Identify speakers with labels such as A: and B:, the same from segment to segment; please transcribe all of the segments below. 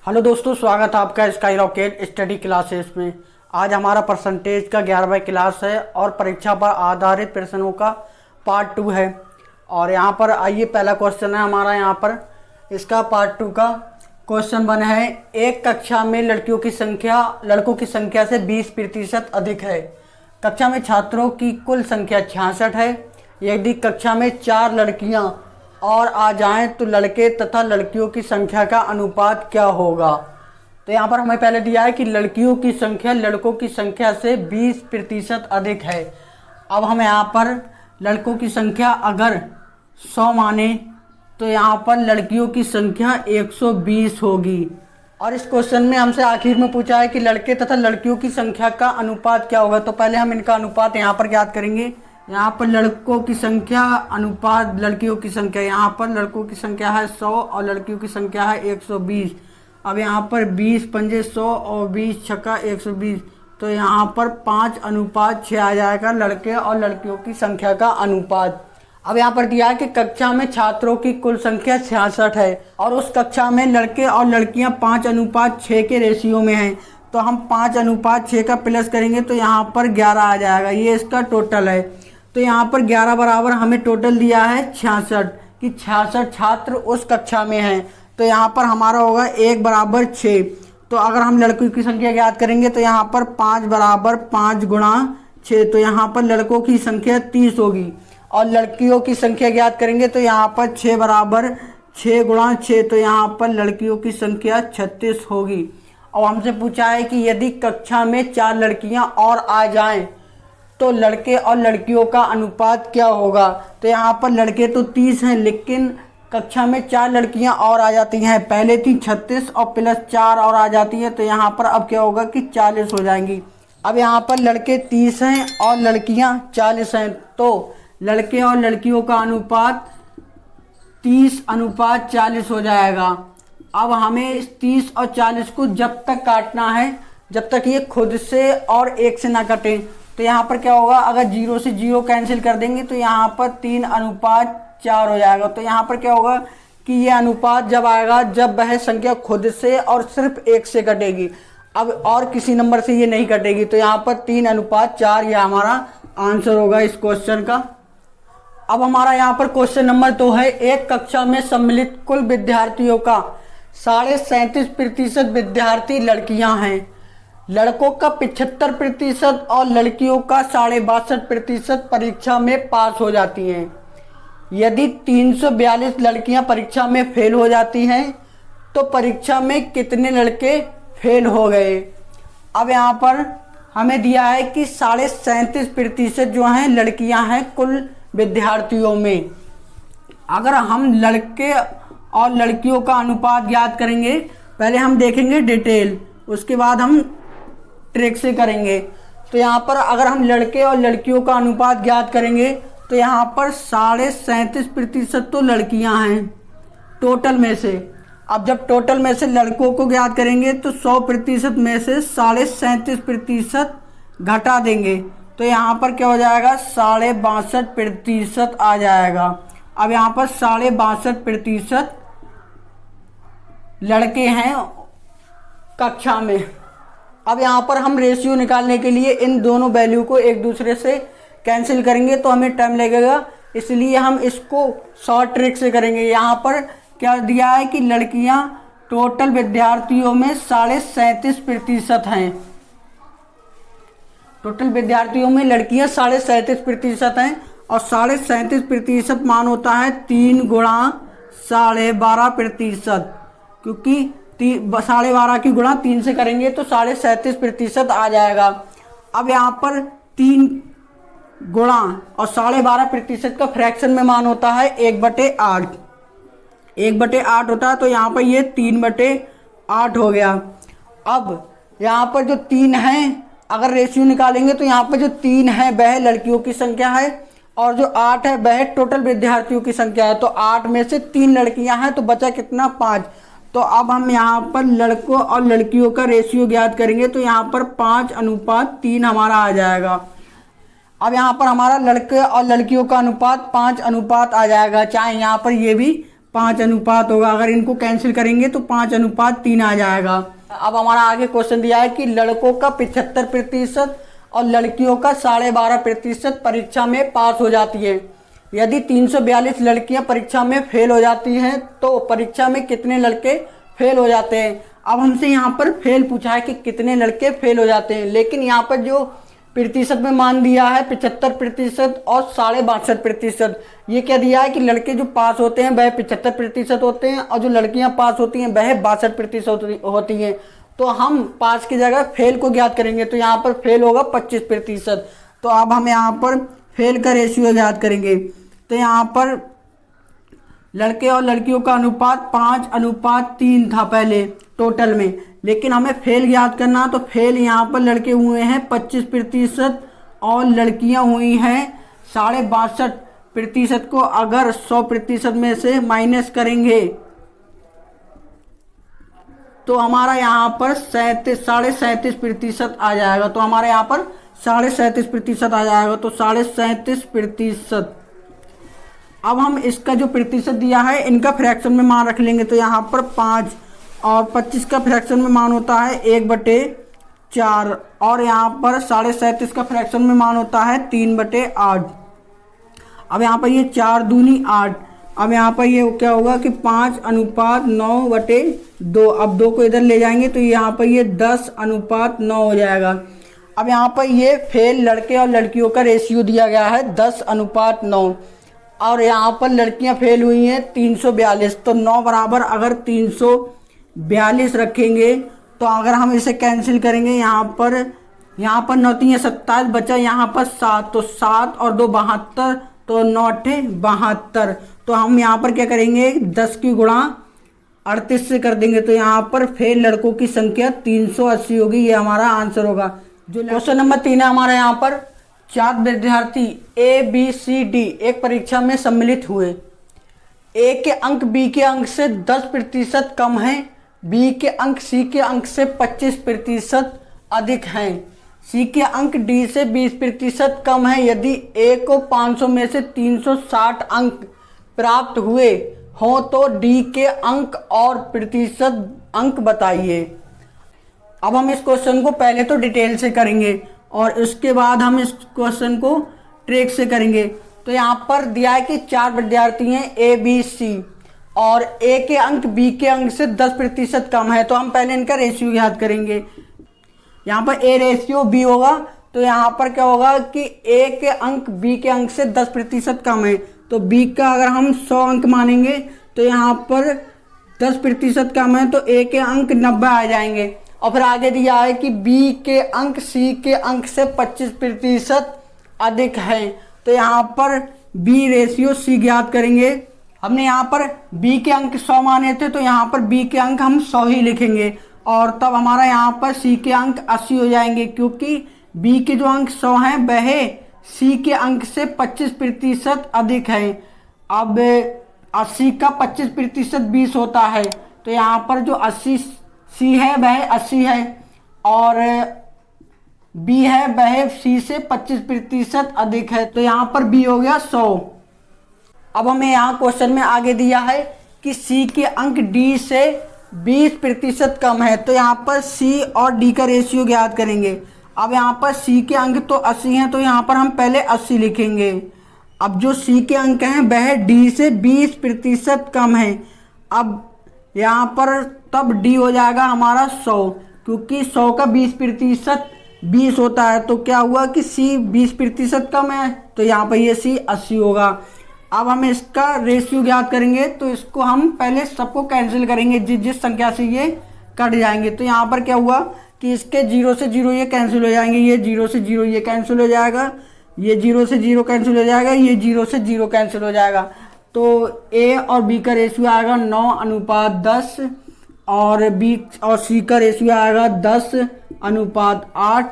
A: Hello दोस्तों, स्वागत है आपका स्काई रॉकेट स्टडी क्लासेस में। आज हमारा परसेंटेज का 11वां क्लास है और परीक्षा पर आधारित प्रश्नों का पार्ट 2 है। और यहाँ पर आइए, पहला क्वेश्चन है हमारा यहाँ पर। इसका पार्ट 2 का क्वेश्चन बना है, एक कक्षा में लड़कियों की संख्या लड़कों की संख्या से 20% अधिक है। कक्षा में छात्रों की कुल संख्या 66 है। यदि कक्षा में 4 लड़कियाँ और आ जाएं तो लड़के तथा लड़कियों की संख्या का अनुपात क्या होगा। तो यहाँ पर हमें पहले दिया है कि लड़कियों की संख्या लड़कों की संख्या से 20% अधिक है। अब हम यहाँ पर लड़कों की संख्या अगर 100 माने तो यहाँ पर लड़कियों की संख्या 120 होगी। और इस क्वेश्चन में हमसे आखिर में पूछा है कि लड़के तथा लड़कियों की संख्या का अनुपात क्या होगा। तो पहले हम इनका अनुपात यहाँ पर ज्ञात करेंगे। यहाँ पर लड़कों की संख्या अनुपात लड़कियों की संख्या, यहाँ पर लड़कों की संख्या है 100 और लड़कियों की संख्या है 120। अब यहाँ पर 20 पंजे 100 और 20 छक्का 120, तो यहाँ पर 5:6 आ जाएगा लड़के और लड़कियों की संख्या का अनुपात। अब यहाँ पर दिया है कि कक्षा में छात्रों की कुल संख्या 66 है और उस कक्षा में लड़के और लड़कियाँ 5:6 के रेशियो में हैं। तो हम 5:6 का प्लस करेंगे तो यहाँ पर 11 आ जाएगा। ये इसका टोटल है। तो यहाँ पर 11 बराबर हमें टोटल दिया है 66 कि 66 छात्र उस कक्षा में हैं। तो यहाँ पर हमारा होगा 1 बराबर 6। तो अगर हम लड़कों की संख्या ज्ञात करेंगे तो यहाँ पर 5 बराबर 5 गुणा 6, तो यहाँ पर लड़कों की संख्या 30 होगी। और लड़कियों की संख्या ज्ञात करेंगे तो यहाँ पर 6 बराबर 6 गुणा 6, तो यहाँ पर लड़कियों की संख्या 36 होगी। और हमसे पूछा है कि यदि कक्षा में 4 लड़कियाँ और आ जाएं तो लड़के और लड़कियों का अनुपात क्या होगा। तो यहाँ पर लड़के तो 30 हैं, लेकिन कक्षा में 4 लड़कियाँ और आ जाती हैं। पहले थी 36 और प्लस 4 और आ जाती है, तो यहाँ पर अब क्या होगा कि 40 हो जाएंगी। अब यहाँ पर लड़के 30 हैं और लड़कियाँ 40 हैं, तो लड़के और लड़कियों का अनुपात 30:40 हो जाएगा। अब हमें इस 30 और 40 को जब तक काटना है जब तक ये खुद से और 1 से ना कटे। तो यहाँ पर क्या होगा, अगर 0 से 0 कैंसिल कर देंगे तो यहाँ पर 3:4 हो जाएगा। तो यहाँ पर क्या होगा कि ये अनुपात जब आएगा जब वह संख्या खुद से और सिर्फ 1 से कटेगी, अब और किसी नंबर से ये नहीं कटेगी। तो यहाँ पर 3:4 ये हमारा आंसर होगा इस क्वेश्चन का। अब हमारा यहाँ पर क्वेश्चन नंबर 2 है, एक कक्षा में सम्मिलित कुल विद्यार्थियों का 37.5% विद्यार्थी लड़कियां हैं। लड़कों का 75% और लड़कियों का 62.5% परीक्षा में पास हो जाती हैं। यदि 342 लड़कियां परीक्षा में फेल हो जाती हैं तो परीक्षा में कितने लड़के फेल हो गए। अब यहाँ पर हमें दिया है कि 37.5% जो हैं लड़कियां हैं कुल विद्यार्थियों में। अगर हम लड़के और लड़कियों का अनुपात ज्ञात करेंगे, पहले हम देखेंगे डिटेल, उसके बाद हम ट्रिक से करेंगे। तो यहाँ पर अगर हम लड़के और लड़कियों का अनुपात ज्ञात करेंगे तो यहाँ पर 37.5% तो लड़कियाँ हैं टोटल में से। अब जब टोटल में से लड़कों को ज्ञात करेंगे तो 100% में से 37.5% घटा देंगे, तो यहाँ पर क्या हो जाएगा 62.5% आ जाएगा। अब यहाँ पर 62.5% लड़के हैं कक्षा में। अब यहाँ पर हम रेशियो निकालने के लिए इन दोनों वैल्यू को एक दूसरे से कैंसिल करेंगे तो हमें टाइम लगेगा, इसलिए हम इसको शॉर्ट ट्रिक से करेंगे। यहाँ पर क्या दिया है कि लड़कियाँ टोटल विद्यार्थियों में 37.5% हैं। टोटल विद्यार्थियों में लड़कियाँ 37.5% हैं और 37.5% मान होता है 3 गुणा 12.5%, क्योंकि 12.5 की गुणा 3 से करेंगे तो 37.5% आ जाएगा। अब यहाँ पर 3 गुणा और 12.5% का फ्रैक्शन में मान होता है 1/8। 1/8 होता है, तो यहाँ पर ये 3/8 हो गया। अब यहाँ पर जो 3 हैं, अगर रेशियो निकालेंगे तो यहाँ पर जो 3 है वह लड़कियों की संख्या है और जो 8 है वह टोटल विद्यार्थियों की संख्या है। तो 8 में से 3 लड़कियां हैं, तो बचा कितना 5। तो अब हम यहाँ पर लड़कों और लड़कियों का रेशियो ज्ञात करेंगे तो यहाँ पर 5:3 हमारा आ जाएगा। अब यहाँ पर हमारा लड़के और लड़कियों का अनुपात 5 अनुपात आ जाएगा, चाहे यहाँ पर ये भी 5 अनुपात होगा। अगर इनको कैंसिल करेंगे तो 5:3 आ जाएगा। अब हमारा आगे क्वेश्चन दिया है कि लड़कों का 75% और लड़कियों का 12.5% परीक्षा में पास हो जाती है। यदि 342 लड़कियां परीक्षा में फेल हो जाती हैं तो परीक्षा में कितने लड़के फेल हो जाते हैं। अब हमसे यहाँ पर फेल पूछा है कि कितने लड़के फेल हो जाते हैं, लेकिन यहाँ पर जो प्रतिशत में मान दिया है 75% और 62.5%। ये क्या दिया है कि लड़के जो पास होते हैं वह 75% होते हैं और जो लड़कियां पास होती हैं वह 62% होती हैं। तो हम पास की जगह फेल को ज्ञात करेंगे, तो यहाँ पर फेल होगा 25%। तो अब हम यहाँ पर फेल का रेशियो ज्ञात करेंगे। तो यहाँ पर लड़के और लड़कियों का अनुपात 5:3 था पहले टोटल में, लेकिन हमें फेल ज्ञात करना। तो फेल यहाँ पर लड़के हुए हैं 25% और लड़कियां हुई हैं 62.5%। को अगर 100% में से माइनस करेंगे तो हमारा यहाँ पर 37.5% आ जाएगा। तो हमारे यहाँ पर 37.5% आ जाएगा। तो 37.5%। अब हम इसका जो प्रतिशत दिया है इनका फ्रैक्शन में मान रख लेंगे। तो यहाँ पर 5 और 25 का फ्रैक्शन में मान होता है 1/4 और यहाँ पर 37.5 का फ्रैक्शन में मान होता है 3/8। अब यहाँ पर ये 4 दूनी 8। अब यहाँ पर ये क्या होगा कि 5:9/2। अब 2 को इधर ले जाएंगे तो यहाँ पर ये 10:9 हो जाएगा। अब यहाँ पर ये फेल लड़के और लड़कियों का रेशियो दिया गया है 10:9 और यहाँ पर लड़कियाँ फेल हुई हैं 342। तो 9 बराबर अगर 342 रखेंगे तो अगर हम इसे कैंसिल करेंगे यहाँ पर 9 3 27 बचा यहाँ पर 7। तो 7 और 2 72। तो 9 72। तो हम यहाँ पर क्या करेंगे 10 की गुणा 38 से कर देंगे। तो यहाँ पर फेल लड़कों की संख्या 380 होगी। ये हमारा आंसर होगा। जो क्वेश्चन नंबर 3 है हमारा, यहाँ पर 4 विद्यार्थी ABCD एक परीक्षा में सम्मिलित हुए। A के अंक B के अंक से 10% कम हैं, B के अंक C के अंक से 25% अधिक हैं, C के अंक D से 20% कम है। यदि A को 500 में से 360 अंक प्राप्त हुए हों तो D के अंक और प्रतिशत अंक बताइए। अब हम इस क्वेश्चन को पहले तो डिटेल से करेंगे और उसके बाद हम इस क्वेश्चन को ट्रिक से करेंगे। तो यहाँ पर दिया है कि 4 विद्यार्थी हैं ABC और A के अंक B के अंक से 10% कम है। तो हम पहले इनका रेशियो याद करेंगे। यहाँ पर A रेशियो B होगा। तो यहाँ पर क्या होगा कि A के अंक B के अंक से 10% कम है। तो B का अगर हम 100 अंक मानेंगे तो यहाँ पर 10% कम है तो A के अंक 90 आ जाएंगे। और फिर आगे दिया है कि B के अंक C के अंक से 25% अधिक हैं। तो यहाँ पर B रेशियो C ज्ञात करेंगे। हमने यहाँ पर B के अंक 100 माने थे तो यहाँ पर B के अंक हम 100 ही लिखेंगे और तब हमारा यहाँ पर C के अंक 80 हो जाएंगे, क्योंकि B के जो अंक 100 हैं वह C के अंक से 25% अधिक हैं। अब 80 का 25% 20 होता है। तो यहाँ पर जो 80 C है वह 80 है और B है वह C से 25% अधिक है। तो यहाँ पर B हो गया 100। अब हमें यहाँ क्वेश्चन में आगे दिया है कि C के अंक D से 20% कम है। तो यहाँ पर C और D का रेशियो ज्ञात करेंगे। अब यहाँ पर C के अंक तो 80 हैं तो यहाँ पर हम पहले 80 लिखेंगे। अब जो C के अंक हैं वह D से 20% कम है। अब यहाँ पर तब D हो जाएगा हमारा 100, क्योंकि 100 का 20% 20 होता है। तो क्या हुआ कि C 20% कम है तो यहाँ पर ये C 80 होगा। अब हम इसका रेशियो ज्ञात करेंगे तो इसको हम पहले सबको कैंसिल करेंगे जिस संख्या से ये कट जाएंगे। तो यहाँ पर क्या हुआ कि इसके 0 से 0 ये कैंसिल हो जाएंगे, ये 0 से 0 ये कैंसिल हो जाएगा, ये 0 से 0 कैंसिल हो जाएगा, ये 0 से 0 कैंसिल हो जाएगा। तो A और B का रेशियो आएगा 9:10 और B और C का रेशियो आएगा 10:8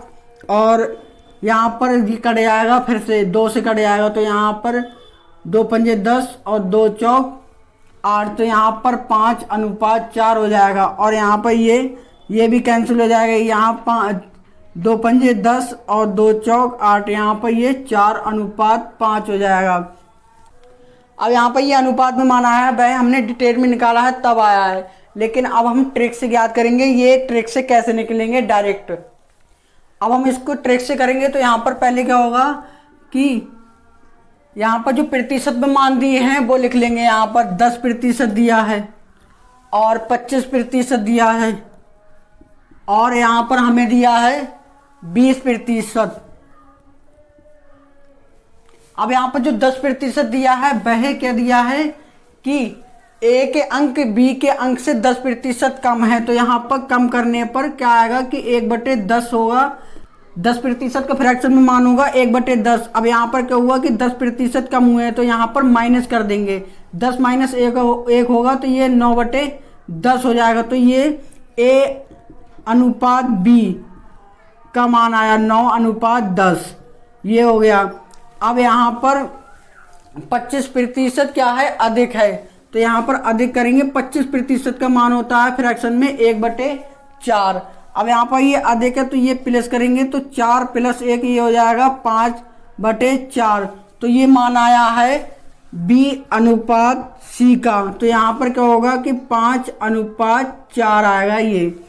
A: और यहाँ पर भी कट जाएगा, फिर से 2 से कट जाएगा। तो यहाँ पर 2 पंजे 10 और 2 चौक 8। तो यहाँ पर 5:4 हो जाएगा और यहाँ पर ये भी कैंसिल हो जाएगा। यहाँ 2 पंजे 10 और 2 चौक 8, यहाँ पर ये 4:5 हो जाएगा। अब यहाँ पर ये अनुपात में मान आया है, वह हमने डिटेल में निकाला है तब आया है, लेकिन अब हम ट्रिक से ज्ञात करेंगे। ये ट्रिक से कैसे निकलेंगे डायरेक्ट। अब हम इसको ट्रिक से करेंगे तो यहाँ पर पहले क्या होगा कि यहाँ पर जो प्रतिशत में मान दिए हैं वो लिख लेंगे। यहाँ पर 10% दिया है और 25% दिया है और यहाँ पर हमें दिया है 20%। अब यहाँ पर जो 10% दिया है वह क्या दिया है कि ए के अंक बी के अंक से 10% कम है, तो यहाँ पर कम करने पर क्या आएगा कि 1/10 होगा। 10% का फ्रैक्शन में मान होगा 1/10। अब यहाँ पर क्या हुआ कि 10% कम हुए हैं तो यहाँ पर माइनस कर देंगे। 10 माइनस 1 होगा तो ये 9/10 हो जाएगा। तो ये ए अनुपात बी का मान आया 9:10, ये हो गया। अब यहाँ पर 25% क्या है, अधिक है, तो यहाँ पर अधिक करेंगे। 25% का मान होता है फ्रैक्शन में 1/4। अब यहाँ पर ये अधिक है तो ये प्लस करेंगे तो 4 + 1 ये हो जाएगा 5/4। तो ये मान आया है B अनुपात C का। तो यहाँ पर क्या होगा कि 5:4 आएगा ये।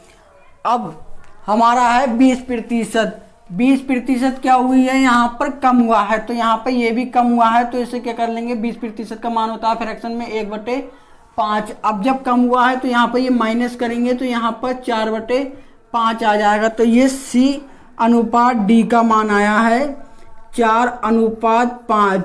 A: अब हमारा है 20%। 20% क्या हुई है, यहाँ पर कम हुआ है, तो यहाँ पर ये भी कम हुआ है, तो इसे क्या कर लेंगे। 20% का मान होता है फ्रैक्शन में 1/5। अब जब कम हुआ है तो यहाँ पर ये माइनस करेंगे तो यहाँ पर 4/5 आ जाएगा। तो ये C अनुपात D का मान आया है 4:5।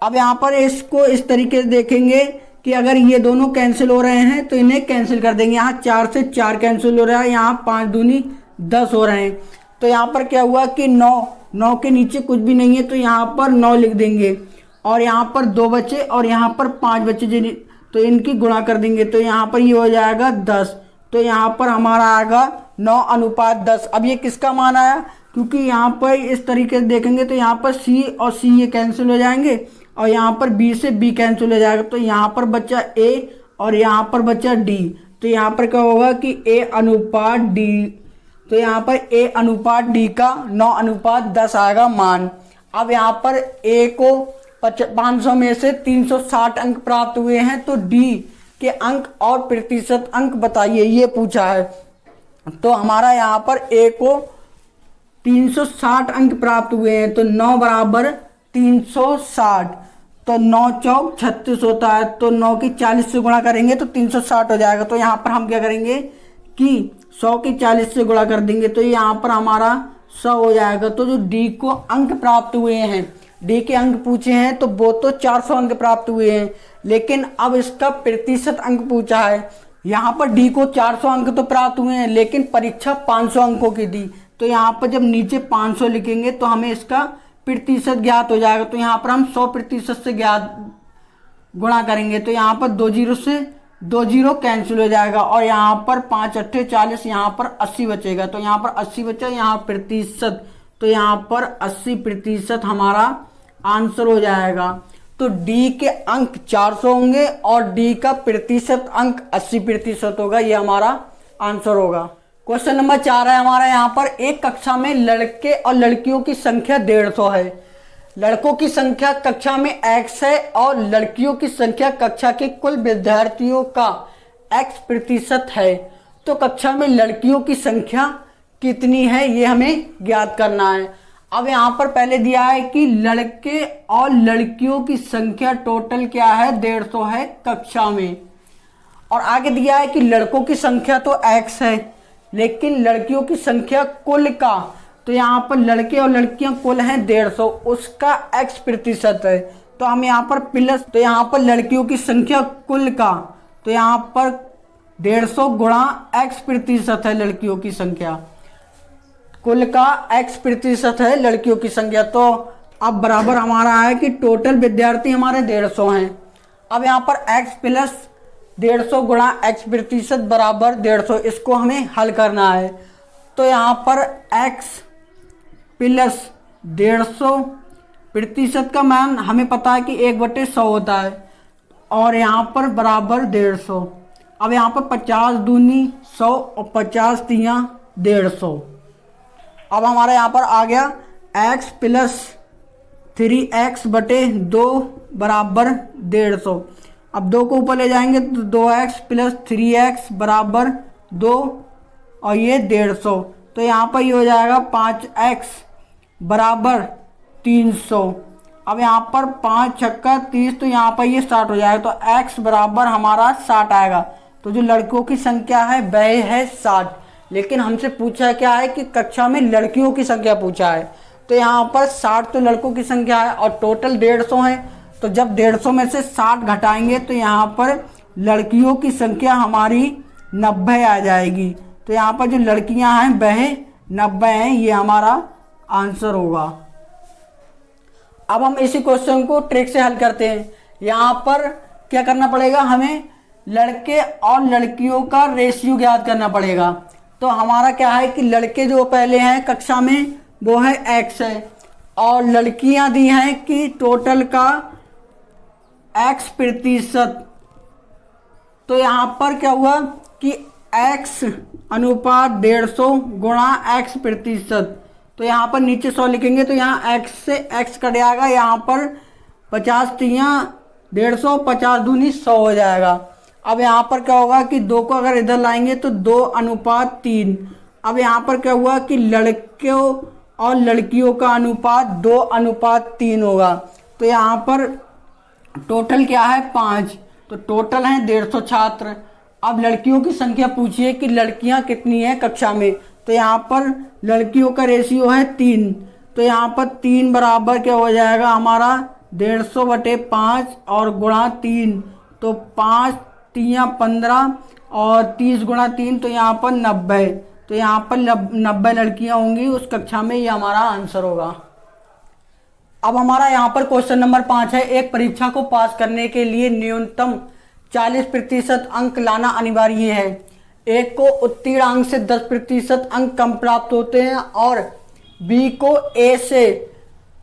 A: अब यहाँ पर इसको इस तरीके से देखेंगे कि अगर ये दोनों कैंसिल हो रहे हैं तो इन्हें कैंसिल कर देंगे। यहाँ 4 से 4 कैंसिल हो रहा है, यहाँ 5 दूनी 10 हो रहे हैं। तो यहाँ पर क्या हुआ कि 9 के नीचे कुछ भी नहीं है तो यहाँ पर 9 लिख देंगे और यहाँ पर 2 बचे और यहाँ पर 5 बचे, तो इनकी गुणा कर देंगे तो यहाँ पर ये हो जाएगा 10। तो यहाँ पर हमारा आएगा 9:10। अब ये किसका मान आया, क्योंकि यहाँ पर इस तरीके से देखेंगे तो यहाँ पर C और C ये कैंसिल हो जाएंगे और यहाँ पर B से B कैंसिल हो जाएगा। तो यहाँ पर बचा A और यहाँ पर बचा D। तो यहाँ पर क्या होगा कि A अनुपात D। तो यहाँ पर A अनुपात D का 9:10 आएगा मान। अब यहाँ पर A को 500 में से 360 अंक प्राप्त हुए हैं, तो D के अंक और प्रतिशत अंक बताइए, ये पूछा है। तो हमारा यहाँ पर A को 360 अंक प्राप्त हुए हैं, तो 9 = 360, तो 9 चौक 36 होता है, तो 9 की 40 से गुणा करेंगे तो 360 हो जाएगा। तो यहाँ पर हम क्या करेंगे कि 100 की 40 से गुणा कर देंगे तो यहाँ पर हमारा 100 हो जाएगा। तो जो D को अंक प्राप्त हुए हैं, D के अंक पूछे हैं तो वो तो 400 अंक प्राप्त हुए हैं, लेकिन अब इसका प्रतिशत अंक पूछा है। यहाँ पर D को 400 अंक तो प्राप्त हुए हैं, लेकिन परीक्षा 500 अंकों की दी, तो यहाँ पर जब नीचे 500 लिखेंगे तो हमें इसका प्रतिशत ज्ञात हो जाएगा। तो यहाँ पर हम 100% से ज्ञात गुणा करेंगे तो यहाँ पर 2 जीरो से 2 जीरो कैंसिल हो जाएगा और यहाँ पर 5 × 8 = 40, यहाँ पर 80 बचेगा। तो यहाँ पर 80 बचा, यहाँ प्रतिशत, तो यहाँ पर 80% हमारा आंसर हो जाएगा। तो D के अंक 400 होंगे और D का प्रतिशत अंक 80% होगा, ये हमारा आंसर होगा। क्वेश्चन नंबर 4 है हमारा। यहाँ पर एक कक्षा में लड़के और लड़कियों की संख्या 150 है। लड़कों की संख्या कक्षा में x है और लड़कियों की संख्या कक्षा के कुल विद्यार्थियों का x% है। तो कक्षा में लड़कियों की संख्या कितनी है, ये हमें ज्ञात करना है। अब यहाँ पर पहले दिया है कि लड़के और लड़कियों की संख्या टोटल क्या है, 150 है कक्षा में, और आगे दिया है कि लड़कों की संख्या तो x है लेकिन लड़कियों की संख्या कुल का, तो यहाँ पर लड़के और लड़कियां कुल हैं 150, उसका x% है। तो हम यहाँ पर प्लस, तो यहाँ पर लड़कियों की संख्या कुल का, तो यहाँ पर 150 गुणा x% है लड़कियों की संख्या, कुल का x% है लड़कियों की संख्या। तो अब बराबर हमारा है कि टोटल विद्यार्थी हमारे 150 हैं। अब यहाँ पर x + 150 गुणा x% बराबर 150, इसको हमें हल करना है। तो यहाँ पर x + 150% का मान हमें पता है कि 1/100 होता है और यहाँ पर बराबर 150। अब यहाँ पर 50 दूनी 100 और 50 तियाँ 150। अब हमारे यहाँ पर आ गया x + 3x बटे 2 बराबर 150। अब 2 को ऊपर ले जाएंगे तो 2x प्लस 3x बराबर 2 और ये 150। तो यहाँ पर ये हो जाएगा 5x बराबर 300। अब यहाँ पर 5 छक्का 30, तो यहाँ पर ये 60 हो जाएगा। तो x बराबर हमारा 60 आएगा। तो जो लड़कों की संख्या है वह है 60, लेकिन हमसे पूछा क्या है कि कक्षा में लड़कियों की संख्या पूछा है। तो यहाँ पर 60 तो लड़कों की संख्या है और टोटल 150 है। तो जब 150 में से 60 घटाएंगे तो यहाँ पर लड़कियों की संख्या हमारी 90 आ जाएगी। तो यहाँ पर जो लड़कियां हैं वह 90 हैं, ये हमारा आंसर होगा। अब हम इसी क्वेश्चन को ट्रिक से हल करते हैं। यहाँ पर क्या करना पड़ेगा, हमें लड़के और लड़कियों का रेशियो ज्ञात करना पड़ेगा। तो हमारा क्या है कि लड़के जो पहले हैं कक्षा में वो है x है, और लड़कियां दी हैं कि टोटल का x%। तो यहाँ पर क्या हुआ कि x अनुपात 150 गुणा x%। तो यहाँ पर नीचे 100 लिखेंगे तो यहाँ x से x कट जाएगा। यहाँ पर 50 तियाँ 150, 50 दूनी 100 हो जाएगा। अब यहाँ पर क्या होगा कि 2 को अगर इधर लाएंगे तो 2:3। अब यहाँ पर क्या हुआ कि लड़कों और लड़कियों का अनुपात 2:3 होगा। तो यहाँ पर टोटल क्या है 5, तो टोटल है 150 छात्र। अब लड़कियों की संख्या पूछिए कि लड़कियां कितनी हैं कक्षा में। तो यहाँ पर लड़कियों का रेशियो है 3। तो यहाँ पर 3 बराबर क्या हो जाएगा हमारा 150 बटे 5 और गुणा 3। तो 5 तियाँ 15 और 30 गुणा 3, तो यहाँ पर 90। तो यहाँ पर 90 लड़कियां होंगी उस कक्षा में, ये हमारा आंसर होगा। अब हमारा यहाँ पर क्वेश्चन नंबर 5 है। एक परीक्षा को पास करने के लिए न्यूनतम 40% अंक लाना अनिवार्य है। एक को उत्तीर्ण अंक से 10% अंक कम प्राप्त होते हैं और बी को ए से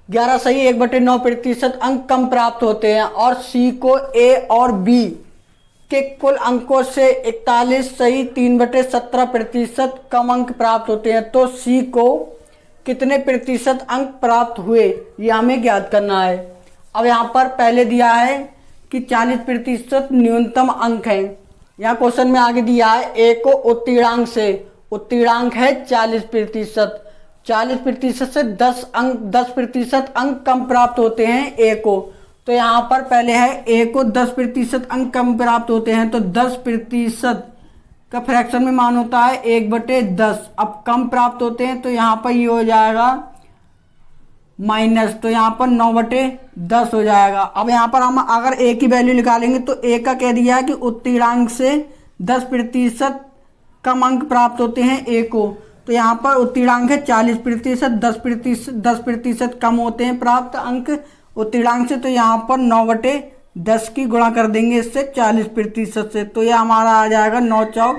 A: 11 सही 1/9% अंक कम प्राप्त होते हैं और सी को ए और बी के कुल अंकों से 41 सही 3/17% कम अंक प्राप्त होते हैं। तो सी को कितने प्रतिशत अंक प्राप्त हुए, ये हमें ज्ञात करना है। अब यहाँ पर पहले दिया है कि 40% न्यूनतम अंक है। यहाँ क्वेश्चन में आगे दिया है ए को उत्तीर्णांक से, उत्तीर्णांक है 40%। 40% से 10% अंक कम प्राप्त होते हैं ए को। तो यहाँ पर पहले है ए को 10% अंक कम प्राप्त होते हैं। तो 10% का फ्रैक्शन में मान होता है 1/10। अब कम प्राप्त होते हैं तो यहाँ पर ये हो जाएगा माइनस, तो यहाँ पर 9/10 हो जाएगा। अब यहाँ पर हम अगर ए की वैल्यू निकालेंगे तो ए का कह दिया है कि उत्तीर्णांक से 10% कम अंक प्राप्त होते हैं ए को। तो यहाँ पर उत्तीर्णांक है 40%, 10% कम होते हैं प्राप्त अंक उत्तीर्णांक से। तो यहाँ पर 9/10 की गुणा कर देंगे इससे 40% से। तो यह हमारा आ जाएगा 9 चौक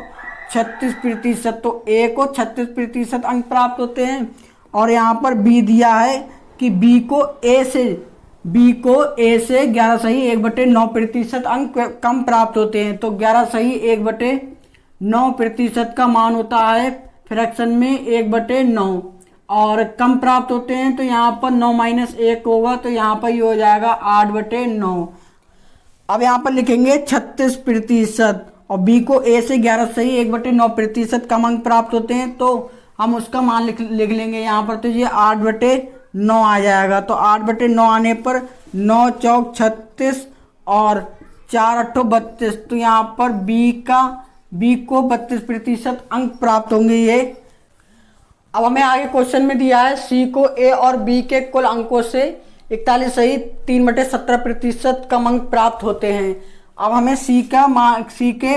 A: 36%। तो ए को 36% अंक प्राप्त होते हैं। और यहाँ पर बी दिया है कि बी को ए से 11 सही 1/9% अंक कम प्राप्त होते हैं। तो 11 सही 1/9% का मान होता है फ्रैक्शन में 1/9 और कम प्राप्त होते हैं। तो यहाँ पर 9 - 1 होगा। तो यहाँ पर ये हो जाएगा 8/9। अब यहाँ पर लिखेंगे 36% और बी को ए से 11 सही 1/9% कम अंक प्राप्त होते हैं। तो हम उसका मान लिख लेंगे यहाँ पर। तो ये 8/9 आ जाएगा। तो 8/9 आने पर 9 चौक 36 और 4 8 32। तो यहाँ पर बी को 32% अंक प्राप्त होंगे ये। अब हमें आगे क्वेश्चन में दिया है सी को ए और बी के कुल अंकों से 41 सही 3/17% कम अंक प्राप्त होते हैं। अब हमें सी के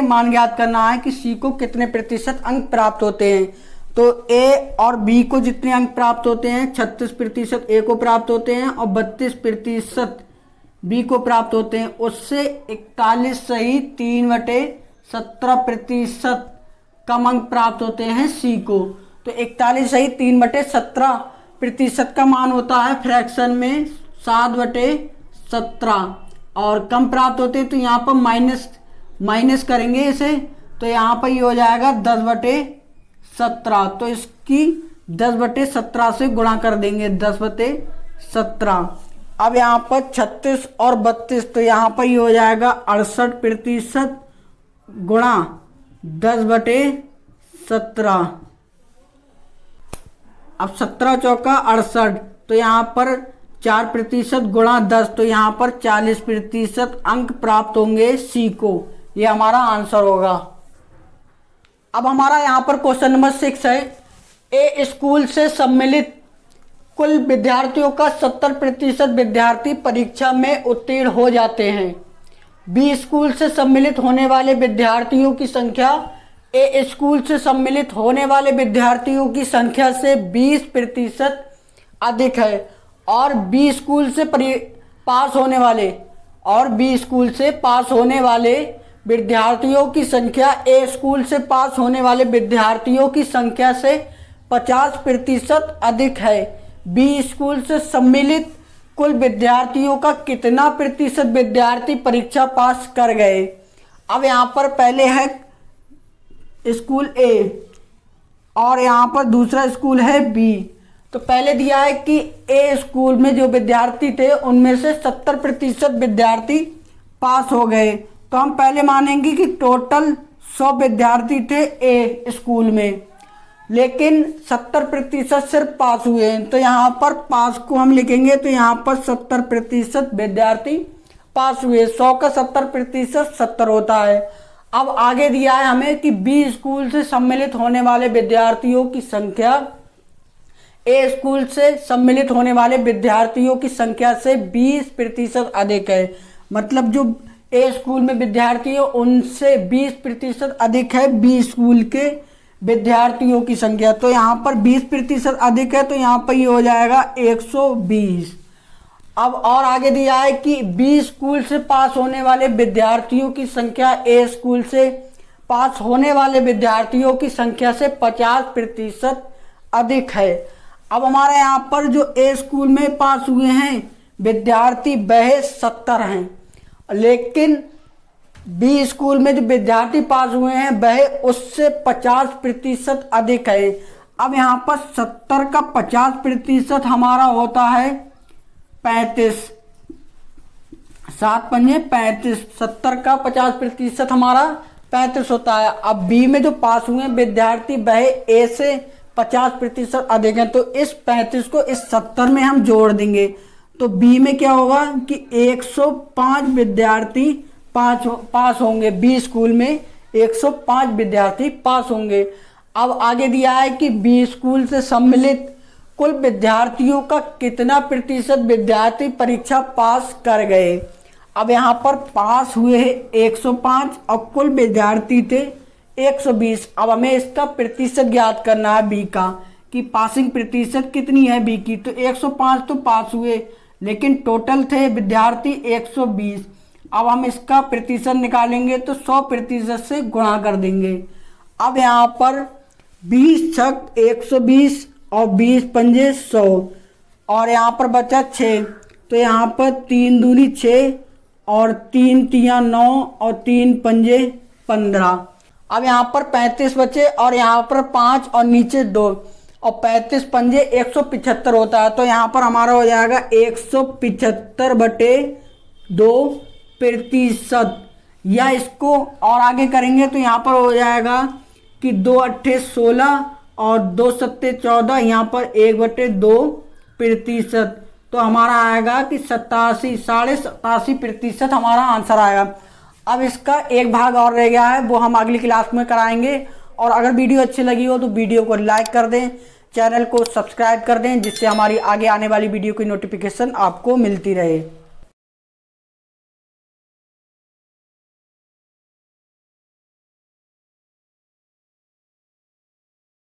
A: मान ज्ञात करना है कि सी को कितने प्रतिशत अंक प्राप्त होते हैं। तो ए और बी को जितने अंक प्राप्त होते हैं 36% ए को प्राप्त होते हैं और 32% बी को प्राप्त होते हैं। उससे 41 सही 3/17% कम अंक प्राप्त होते हैं सी को। तो 41 सही 3/17% का मान होता है फ्रैक्शन में 7/17 और कम प्राप्त होते हैं। तो यहाँ पर माइनस करेंगे इसे। तो यहाँ पर ये हो जाएगा 10/17। तो इसकी 10/17 से गुणा कर देंगे 10/17। अब यहाँ पर 36 और 32, तो यहाँ पर ये हो जाएगा 68% गुणा 10/17। अब 17 चौका 68, तो यहाँ पर 4% गुणा 10, तो यहाँ पर 40% अंक प्राप्त होंगे सी को। ये हमारा आंसर होगा। अब हमारा यहाँ पर क्वेश्चन नंबर 6 है, ए स्कूल से सम्मिलित कुल विद्यार्थियों का 70% विद्यार्थी परीक्षा में उत्तीर्ण हो जाते हैं। बी स्कूल से सम्मिलित होने वाले विद्यार्थियों की संख्या ए स्कूल से सम्मिलित होने वाले विद्यार्थियों की संख्या से 20% अधिक है, और बी स्कूल से पास होने वाले विद्यार्थियों की संख्या ए स्कूल से पास होने वाले विद्यार्थियों की संख्या से 50% अधिक है। बी स्कूल से सम्मिलित कुल विद्यार्थियों का कितना प्रतिशत विद्यार्थी परीक्षा पास कर गए। अब यहाँ पर पहले है स्कूल ए और यहाँ पर दूसरा स्कूल है बी। तो पहले दिया है कि ए स्कूल में जो विद्यार्थी थे उनमें से 70% विद्यार्थी पास हो गए। तो हम पहले मानेंगे कि टोटल 100 विद्यार्थी थे ए स्कूल में, लेकिन 70% सिर्फ पास हुए हैं। तो यहाँ पर पास को हम लिखेंगे, तो यहाँ पर 70% विद्यार्थी पास हुए। 100 का 70% 70 होता है। अब आगे दिया है हमें कि बी स्कूल से सम्मिलित होने वाले विद्यार्थियों की संख्या ए स्कूल से सम्मिलित होने वाले विद्यार्थियों की संख्या से 20% अधिक है। मतलब जो ए स्कूल में विद्यार्थी है उनसे 20% अधिक है बी स्कूल के विद्यार्थियों की संख्या। तो यहाँ पर 20% अधिक है, तो यहाँ पर ये हो जाएगा 120। अब और आगे दिया है कि बी स्कूल से पास होने वाले विद्यार्थियों की संख्या ए स्कूल से पास होने वाले विद्यार्थियों की संख्या से 50% अधिक है। अब हमारे यहाँ पर जो ए स्कूल में पास हुए हैं विद्यार्थी वह 70 हैं, लेकिन बी स्कूल में जो विद्यार्थी पास हुए हैं वह उससे 50% अधिक है। अब यहाँ पर 70 का 50% हमारा होता है 35, 7 पंजे 35, 70 का 50% हमारा 35 होता है। अब बी में जो पास हुए हैं विद्यार्थी वह ए से 50% अधिक है, तो इस 35 को इस 70 में हम जोड़ देंगे। तो बी में क्या होगा कि 105 विद्यार्थी पास होंगे। बी स्कूल में 105 विद्यार्थी पास होंगे। अब आगे दिया है कि बी स्कूल से सम्मिलित कुल विद्यार्थियों का कितना प्रतिशत विद्यार्थी परीक्षा पास कर गए। अब यहाँ पर पास हुए 105 और कुल विद्यार्थी थे 120। अब हमें इसका प्रतिशत ज्ञात करना है बी का, कि पासिंग प्रतिशत कितनी है बी की। तो 105 तो पास हुए, लेकिन टोटल थे विद्यार्थी 120। अब हम इसका प्रतिशत निकालेंगे तो 100% से गुणा कर देंगे। अब यहाँ पर 20 छक 120 और 20 पंजे 100, और यहाँ पर बचा 6। तो यहाँ पर 3 दूनी 6 और 3 तिया 9 और 3 पंजे 15। अब यहाँ पर 35 बचे और यहाँ पर 5 और नीचे 2, और 35 पंजे 175 होता है। तो यहाँ पर हमारा हो जाएगा 175/2%। या इसको और आगे करेंगे तो यहाँ पर हो जाएगा कि 2 अट्ठे 16 और 2 सत्ते 14, यहाँ पर 1/2%। तो हमारा आएगा कि 87.87% हमारा आंसर आएगा। अब इसका एक भाग और रह गया है, वो हम अगली क्लास में कराएंगे। और अगर वीडियो अच्छी लगी हो तो वीडियो को लाइक कर दें, चैनल को सब्सक्राइब कर दें, जिससे हमारी आगे आने वाली वीडियो की नोटिफिकेशन आपको मिलती रहे।